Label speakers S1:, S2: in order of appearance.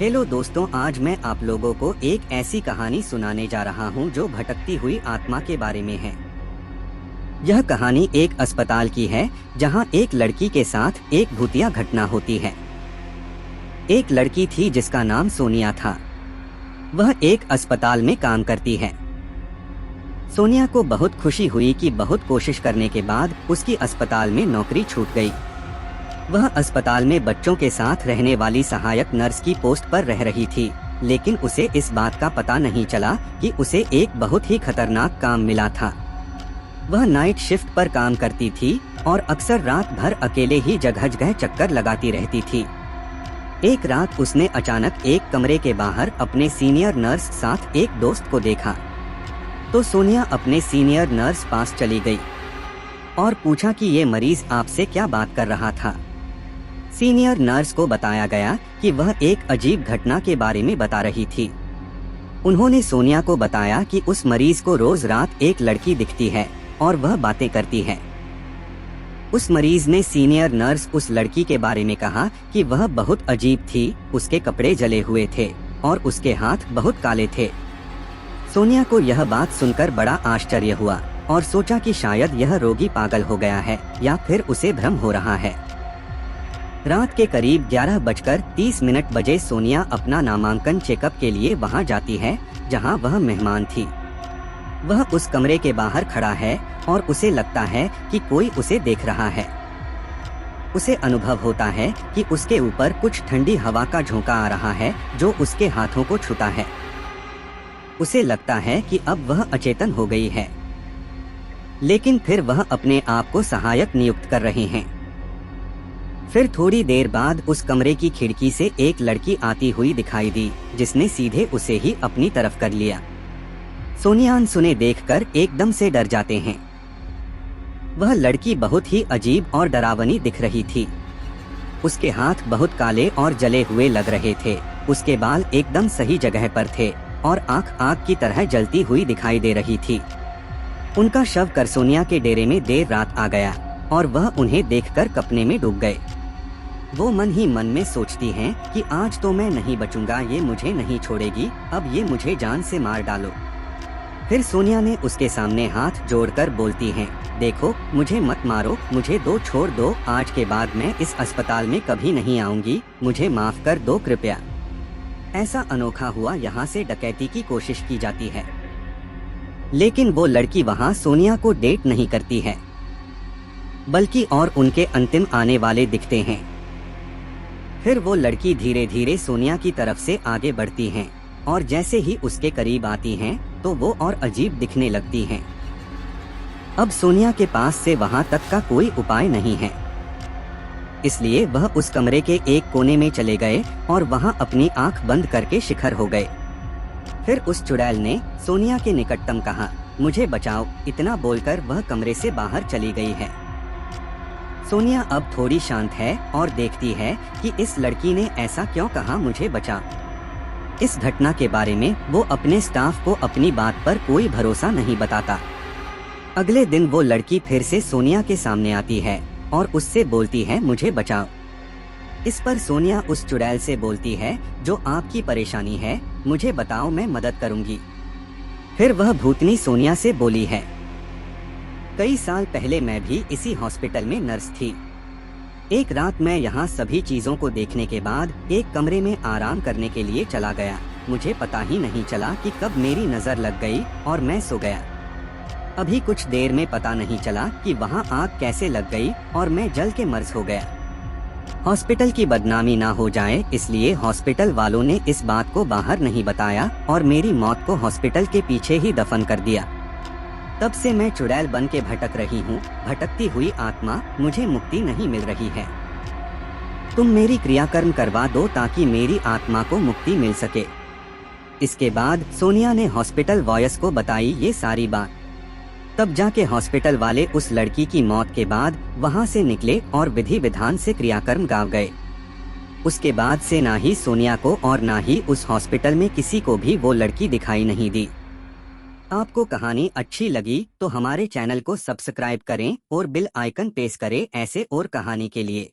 S1: Hello दोस्तों, आज मैं आप लोगों को एक ऐसी कहानी सुनाने जा रहा हूँ जो भटकती हुई आत्मा के बारे में है। यह कहानी एक अस्पताल की है जहाँ एक लड़की के साथ एक भूतिया घटना होती है। एक लड़की थी जिसका नाम सोनिया था। वह एक अस्पताल में काम करती है। सोनिया को बहुत खुशी हुई कि बहुत कोशिश करने के बाद उसकी अस्पताल में नौकरी छूट गई। वह अस्पताल में बच्चों के साथ रहने वाली सहायक नर्स की पोस्ट पर रह रही थी, लेकिन उसे इस बात का पता नहीं चला कि उसे एक बहुत ही खतरनाक काम मिला था। वह नाइट शिफ्ट पर काम करती थी और अक्सर रात भर अकेले ही जगह जगह चक्कर लगाती रहती थी। एक रात उसने अचानक एक कमरे के बाहर अपने सीनियर नर्स साथ एक दोस्त को देखा, तो सोनिया अपने सीनियर नर्स पास चली गई और पूछा कि ये मरीज आपसे क्या बात कर रहा था। सीनियर नर्स को बताया गया कि वह एक अजीब घटना के बारे में बता रही थी। उन्होंने सोनिया को बताया कि उस मरीज को रोज रात एक लड़की दिखती है और वह बातें करती है। उस मरीज ने सीनियर नर्स उस लड़की के बारे में कहा कि वह बहुत अजीब थी, उसके कपड़े जले हुए थे और उसके हाथ बहुत काले थे। सोनिया को यह बात सुनकर बड़ा आश्चर्य हुआ और सोचा कि शायद यह रोगी पागल हो गया है या फिर उसे भ्रम हो रहा है। रात के करीब 11:30 बजे सोनिया अपना नामांकन चेकअप के लिए वहां जाती है जहां वह मेहमान थी। वह उस कमरे के बाहर खड़ा है और उसे लगता है कि कोई उसे देख रहा है। उसे अनुभव होता है कि उसके ऊपर कुछ ठंडी हवा का झोंका आ रहा है जो उसके हाथों को छूता है। उसे लगता है कि अब वह अचेतन हो गई है, लेकिन फिर वह अपने आप को सहायक नियुक्त कर रहे हैं। फिर थोड़ी देर बाद उस कमरे की खिड़की से एक लड़की आती हुई दिखाई दी, जिसने सीधे उसे ही अपनी तरफ कर लिया। सोनिया अनसुने देखकर एकदम से डर जाते हैं। वह लड़की बहुत ही अजीब और डरावनी दिख रही थी। उसके हाथ बहुत काले और जले हुए लग रहे थे। उसके बाल एकदम सही जगह पर थे और आँख आग की तरह जलती हुई दिखाई दे रही थी। उनका शव करसोनिया के डेरे में देर रात आ गया और वह उन्हें देखकर कपने में डूब गए। वो मन ही मन में सोचती हैं कि आज तो मैं नहीं बचूंगा, ये मुझे नहीं छोड़ेगी, अब ये मुझे जान से मार डालो। फिर सोनिया ने उसके सामने हाथ जोड़कर बोलती हैं, देखो मुझे मत मारो, मुझे छोड़ दो, आज के बाद मैं इस अस्पताल में कभी नहीं आऊंगी, मुझे माफ कर दो कृपया। ऐसा अनोखा हुआ, यहाँ से डकैती की कोशिश की जाती है, लेकिन वो लड़की वहाँ सोनिया को डेट नहीं करती है, बल्कि और उनके अंतिम आने वाले दिखते हैं। फिर वो लड़की धीरे धीरे सोनिया की तरफ से आगे बढ़ती हैं और जैसे ही उसके करीब आती हैं तो वो और अजीब दिखने लगती हैं। अब सोनिया के पास से वहां तक का कोई उपाय नहीं है, इसलिए वह उस कमरे के एक कोने में चले गए और वहां अपनी आंख बंद करके शिखर हो गए। फिर उस चुड़ैल ने सोनिया के निकटतम कहा, मुझे बचाओ। इतना बोलकर वह कमरे से बाहर चली गई है। सोनिया अब थोड़ी शांत है और देखती है कि इस लड़की ने ऐसा क्यों कहा, मुझे बचा। इस घटना के बारे में वो अपने स्टाफ को अपनी बात पर कोई भरोसा नहीं बताता। अगले दिन वो लड़की फिर से सोनिया के सामने आती है और उससे बोलती है, मुझे बचाओ। इस पर सोनिया उस चुड़ैल से बोलती है, जो आपकी परेशानी है मुझे बताओ, मैं मदद करूंगी। फिर वह भूतनी सोनिया से बोली है, कई साल पहले मैं भी इसी हॉस्पिटल में नर्स थी। एक रात मैं यहाँ सभी चीजों को देखने के बाद एक कमरे में आराम करने के लिए चला गया। मुझे पता ही नहीं चला कि कब मेरी नजर लग गई और मैं सो गया। अभी कुछ देर में पता नहीं चला कि वहाँ आग कैसे लग गई और मैं जल के मर्ज हो गया। हॉस्पिटल की बदनामी ना हो जाए इसलिए हॉस्पिटल वालों ने इस बात को बाहर नहीं बताया और मेरी मौत को हॉस्पिटल के पीछे ही दफन कर दिया। तब से मैं चुड़ैल बन के भटक रही हूँ, भटकती हुई आत्मा, मुझे मुक्ति नहीं मिल रही है। तुम मेरी क्रियाकर्म करवा दो ताकि मेरी आत्मा को मुक्ति मिल सके। इसके बाद सोनिया ने हॉस्पिटल वॉयस को बताई ये सारी बात। तब जाके हॉस्पिटल वाले उस लड़की की मौत के बाद वहाँ से निकले और विधि विधान से क्रियाकर्म गाव गए। उसके बाद से ना ही सोनिया को और ना ही उस हॉस्पिटल में किसी को भी वो लड़की दिखाई नहीं दी। आपको कहानी अच्छी लगी तो हमारे चैनल को सब्सक्राइब करें और बेल आइकन प्रेस करें ऐसे और कहानी के लिए।